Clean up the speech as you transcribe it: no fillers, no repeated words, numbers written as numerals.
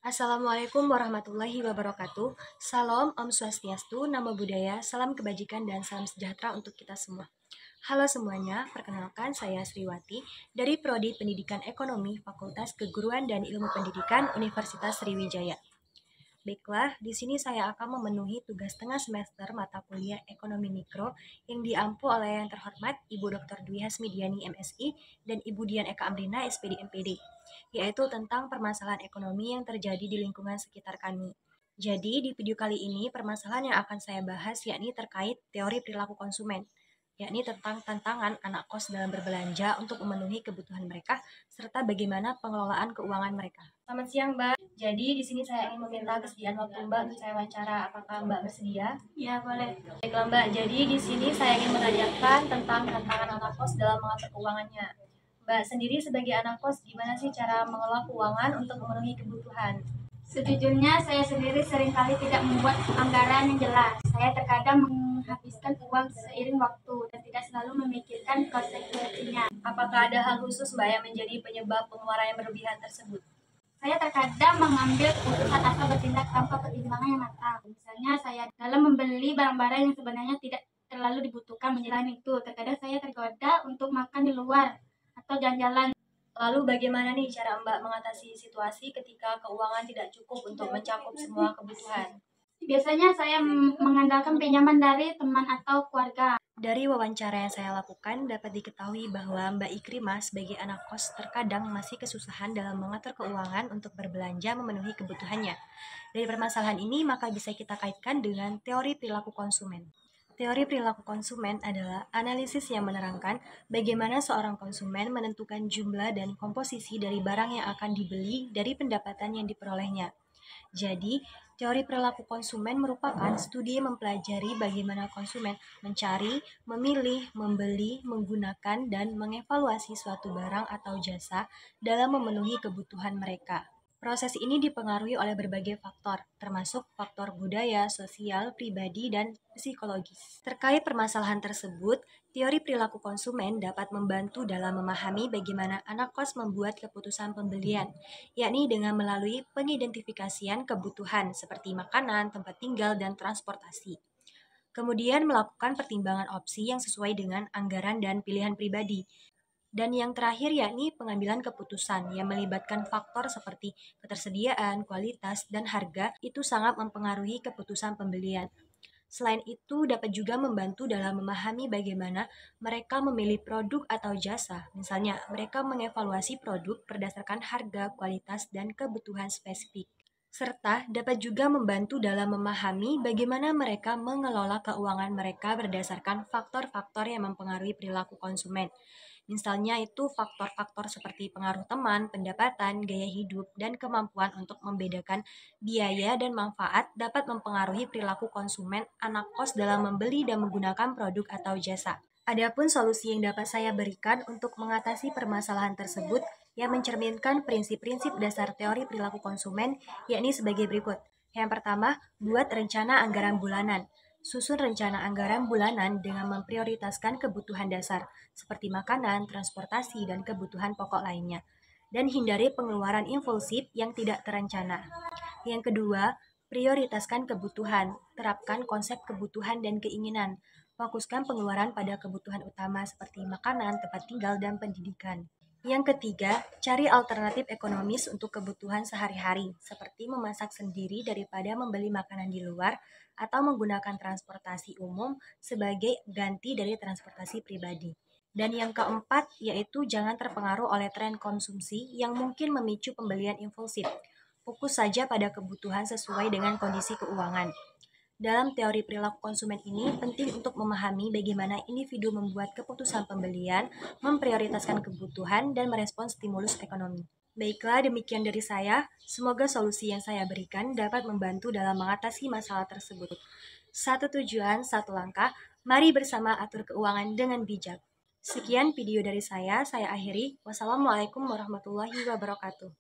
Assalamualaikum warahmatullahi wabarakatuh. Salam, Om Swastiastu, Namo Buddhaya, salam kebajikan dan salam sejahtera untuk kita semua. Halo semuanya, perkenalkan saya Sriwati dari Prodi Pendidikan Ekonomi Fakultas Keguruan dan Ilmu Pendidikan Universitas Sriwijaya. Baiklah, di sini saya akan memenuhi tugas tengah semester mata kuliah Ekonomi Mikro yang diampu oleh yang terhormat Ibu Dr. Dwi Hasmidiani MSI dan Ibu Dian Eka Amrina SPD MPD, yaitu tentang permasalahan ekonomi yang terjadi di lingkungan sekitar kami. Jadi, di video kali ini permasalahan yang akan saya bahas yakni terkait teori perilaku konsumen, yakni tentang tantangan anak kos dalam berbelanja untuk memenuhi kebutuhan mereka, serta bagaimana pengelolaan keuangan mereka. Selamat siang, Mbak. Jadi di sini saya ingin meminta kesediaan waktu Mbak untuk saya wawancara. Apakah Mbak bersedia? Ya, boleh. Baiklah Mbak, jadi di sini saya ingin menanyakan tentang tantangan anak kos dalam mengatur keuangannya. Mbak sendiri sebagai anak kos, gimana sih cara mengelola keuangan untuk memenuhi kebutuhan? Sejujurnya saya sendiri seringkali tidak membuat anggaran yang jelas. Saya terkadang menghabiskan uang seiring waktu dan tidak selalu memikirkan konsekuensinya. Apakah ada hal khusus Mbak yang menjadi penyebab pengeluaran yang berlebihan tersebut? Saya terkadang mengambil keputusan atau bertindak tanpa pertimbangan yang matang. Misalnya saya dalam membeli barang-barang yang sebenarnya tidak terlalu dibutuhkan. Selain itu, terkadang saya tergoda untuk makan di luar atau jalan-jalan. Lalu bagaimana nih cara Mbak mengatasi situasi ketika keuangan tidak cukup untuk mencakup semua kebutuhan? Biasanya saya mengandalkan pinjaman dari teman atau keluarga. Dari wawancara yang saya lakukan, dapat diketahui bahwa Mbak Ikrimah sebagai anak kos terkadang masih kesusahan dalam mengatur keuangan untuk berbelanja memenuhi kebutuhannya. Dari permasalahan ini, maka bisa kita kaitkan dengan teori perilaku konsumen. Teori perilaku konsumen adalah analisis yang menerangkan bagaimana seorang konsumen menentukan jumlah dan komposisi dari barang yang akan dibeli dari pendapatan yang diperolehnya. Jadi, teori perilaku konsumen merupakan studi yang mempelajari bagaimana konsumen mencari, memilih, membeli, menggunakan, dan mengevaluasi suatu barang atau jasa dalam memenuhi kebutuhan mereka. Proses ini dipengaruhi oleh berbagai faktor, termasuk faktor budaya, sosial, pribadi, dan psikologis. Terkait permasalahan tersebut, teori perilaku konsumen dapat membantu dalam memahami bagaimana anak kos membuat keputusan pembelian, yakni dengan melalui pengidentifikasian kebutuhan seperti makanan, tempat tinggal, dan transportasi. Kemudian melakukan pertimbangan opsi yang sesuai dengan anggaran dan pilihan pribadi. Dan yang terakhir yakni pengambilan keputusan yang melibatkan faktor seperti ketersediaan, kualitas, dan harga itu sangat mempengaruhi keputusan pembelian. Selain itu, dapat juga membantu dalam memahami bagaimana mereka memilih produk atau jasa. Misalnya, mereka mengevaluasi produk berdasarkan harga, kualitas, dan kebutuhan spesifik. Serta dapat juga membantu dalam memahami bagaimana mereka mengelola keuangan mereka berdasarkan faktor-faktor yang mempengaruhi perilaku konsumen. Misalnya itu faktor-faktor seperti pengaruh teman, pendapatan, gaya hidup, dan kemampuan untuk membedakan biaya dan manfaat dapat mempengaruhi perilaku konsumen anak kos dalam membeli dan menggunakan produk atau jasa. Adapun solusi yang dapat saya berikan untuk mengatasi permasalahan tersebut yang mencerminkan prinsip-prinsip dasar teori perilaku konsumen, yakni sebagai berikut. Yang pertama, buat rencana anggaran bulanan. Susun rencana anggaran bulanan dengan memprioritaskan kebutuhan dasar, seperti makanan, transportasi, dan kebutuhan pokok lainnya. Dan hindari pengeluaran impulsif yang tidak terencana. Yang kedua, prioritaskan kebutuhan. Terapkan konsep kebutuhan dan keinginan. Fokuskan pengeluaran pada kebutuhan utama seperti makanan, tempat tinggal, dan pendidikan. Yang ketiga, cari alternatif ekonomis untuk kebutuhan sehari-hari, seperti memasak sendiri daripada membeli makanan di luar atau menggunakan transportasi umum sebagai ganti dari transportasi pribadi. Dan yang keempat, yaitu jangan terpengaruh oleh tren konsumsi yang mungkin memicu pembelian impulsif. Fokus saja pada kebutuhan sesuai dengan kondisi keuangan. Dalam teori perilaku konsumen ini, penting untuk memahami bagaimana individu membuat keputusan pembelian, memprioritaskan kebutuhan, dan merespons stimulus ekonomi. Baiklah, demikian dari saya. Semoga solusi yang saya berikan dapat membantu dalam mengatasi masalah tersebut. Satu tujuan, satu langkah. Mari bersama atur keuangan dengan bijak. Sekian video dari saya akhiri. Wassalamualaikum warahmatullahi wabarakatuh.